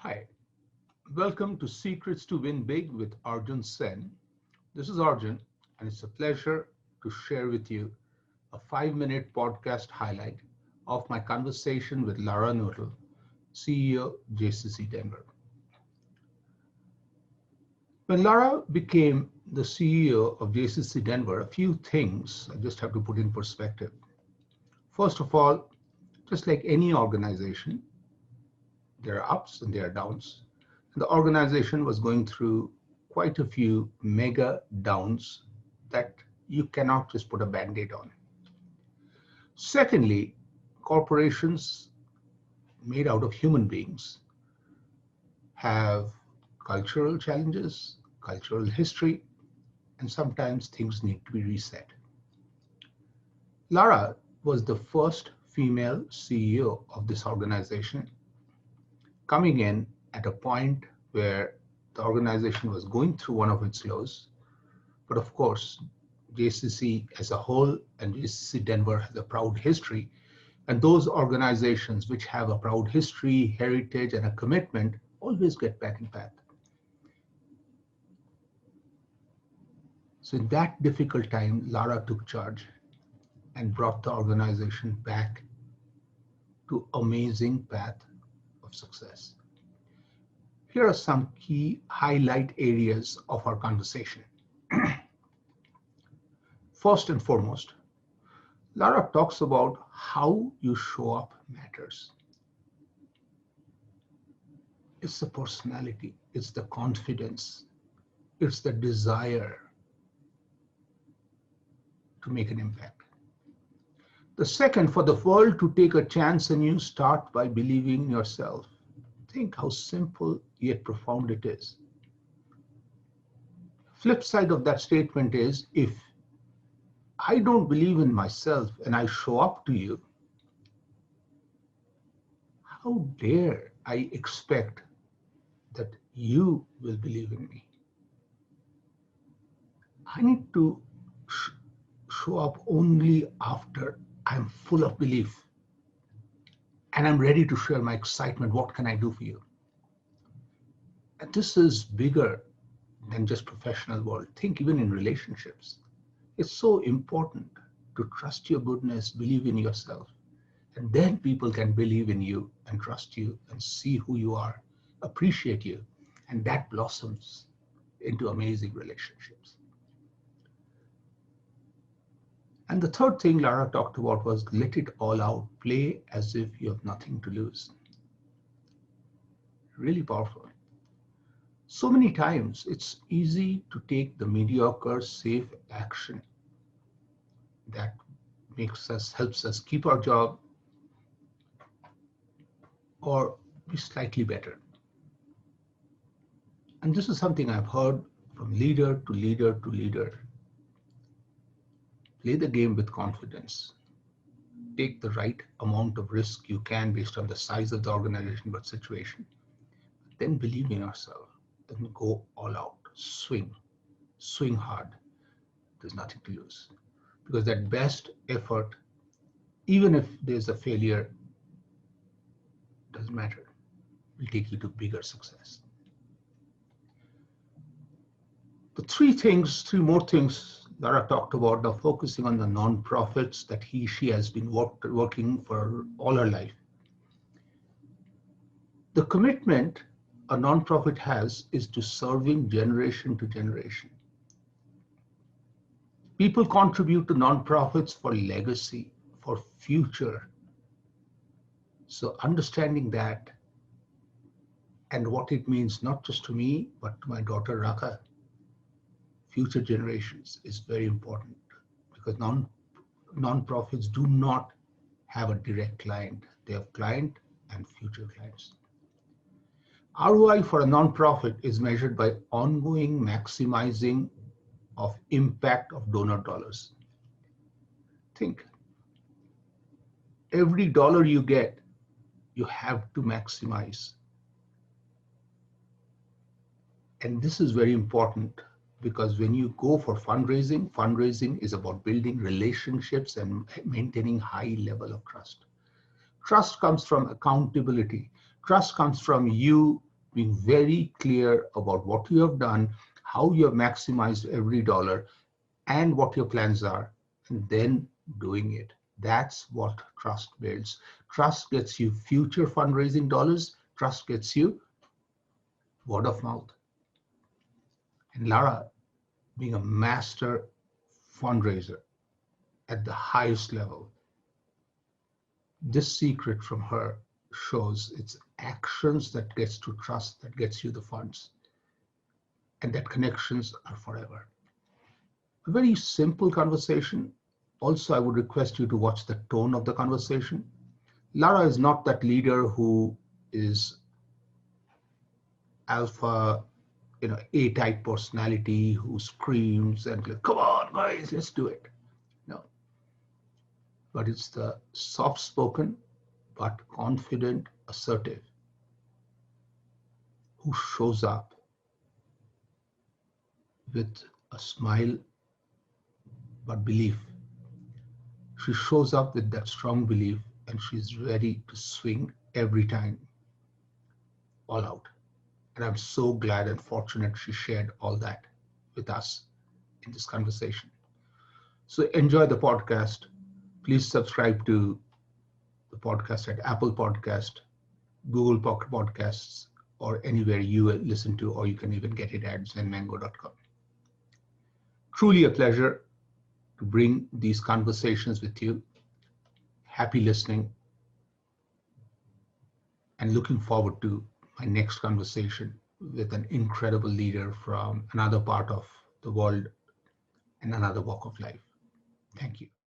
Hi, welcome to Secrets to Win Big with Arjun Sen. This is Arjun, and it's a pleasure to share with you a 5-minute podcast highlight of my conversation with Lara Knuettel, CEO, JCC Denver. When Lara became the CEO of JCC Denver, a few things I just have to put in perspective. First of all, just like any organization, there are ups and there are downs. The organization was going through quite a few mega downs that you cannot just put a band-aid on. Secondly, corporations made out of human beings have cultural challenges, cultural history, and sometimes things need to be reset. Lara was the first female CEO of this organization, coming in at a point where the organization was going through one of its lows. But of course, JCC as a whole and JCC Denver has a proud history. And those organizations which have a proud history, heritage, and a commitment always get back in path. So in that difficult time, Lara took charge and brought the organization back to amazing path of success. Here are some key highlight areas of our conversation. First and foremost, Lara talks about how you show up matters. It's the personality, it's the confidence, it's the desire to make an impact. The second, for the world to take a chance on you, start by believing in yourself. Think how simple yet profound it is. Flip side of that statement is, if I don't believe in myself and I show up to you, how dare I expect that you will believe in me? I need to show up only after I'm full of belief and I'm ready to share my excitement. What can I do for you? And this is bigger than just professional world. Think even in relationships. It's so important to trust your goodness, believe in yourself, and then people can believe in you and trust you and see who you are, appreciate you, and that blossoms into amazing relationships. And the third thing Lara talked about was let it all out, play as if you have nothing to lose. Really powerful. So many times it's easy to take the mediocre, safe action that helps us keep our job or be slightly better. And this is something I've heard from leader to leader to leader. Play the game with confidence. Take the right amount of risk you can based on the size of the organization but situation. Then believe in yourself. Then go all out. Swing hard. There's nothing to lose. Because that best effort, even if there's a failure, doesn't matter. Will take you to bigger success. The three more things Lara talked about, now focusing on the nonprofits that she has been working for all her life. The commitment a nonprofit has is to serving generation to generation. People contribute to nonprofits for legacy, for future. So understanding that and what it means not just to me, but to my daughter Raka, future generations, is very important, because nonprofits do not have a direct client. They have client and future clients. ROI for a nonprofit is measured by ongoing maximizing of impact of donor dollars. Think, every dollar you get, you have to maximize. And this is very important, because when you go for fundraising is about building relationships and maintaining high level of trust. Trust comes from accountability. Trust comes from you being very clear about what you have done, how you have maximized every dollar, and what your plans are, and then doing it. That's what trust builds. Trust gets you future fundraising dollars. Trust gets you word of mouth. And Lara, being a master fundraiser at the highest level, this secret from her shows it's actions that gets to trust, that gets you the funds, and that connections are forever. A very simple conversation. Also, I would request you to watch the tone of the conversation. Lara is not that leader who is alpha, A-type personality who screams and like, come on, guys, let's do it. No, but it's the soft-spoken but confident, assertive, who shows up with a smile but belief. She shows up with that strong belief and she's ready to swing every time, all out. And I'm so glad and fortunate she shared all that with us in this conversation. So enjoy the podcast. Please subscribe to the podcast at Apple Podcast, Google Podcasts, or anywhere you listen to, or you can even get it at zenmango.com. Truly a pleasure to bring these conversations with you. Happy listening and looking forward to my next conversation with an incredible leader from another part of the world and another walk of life. Thank you.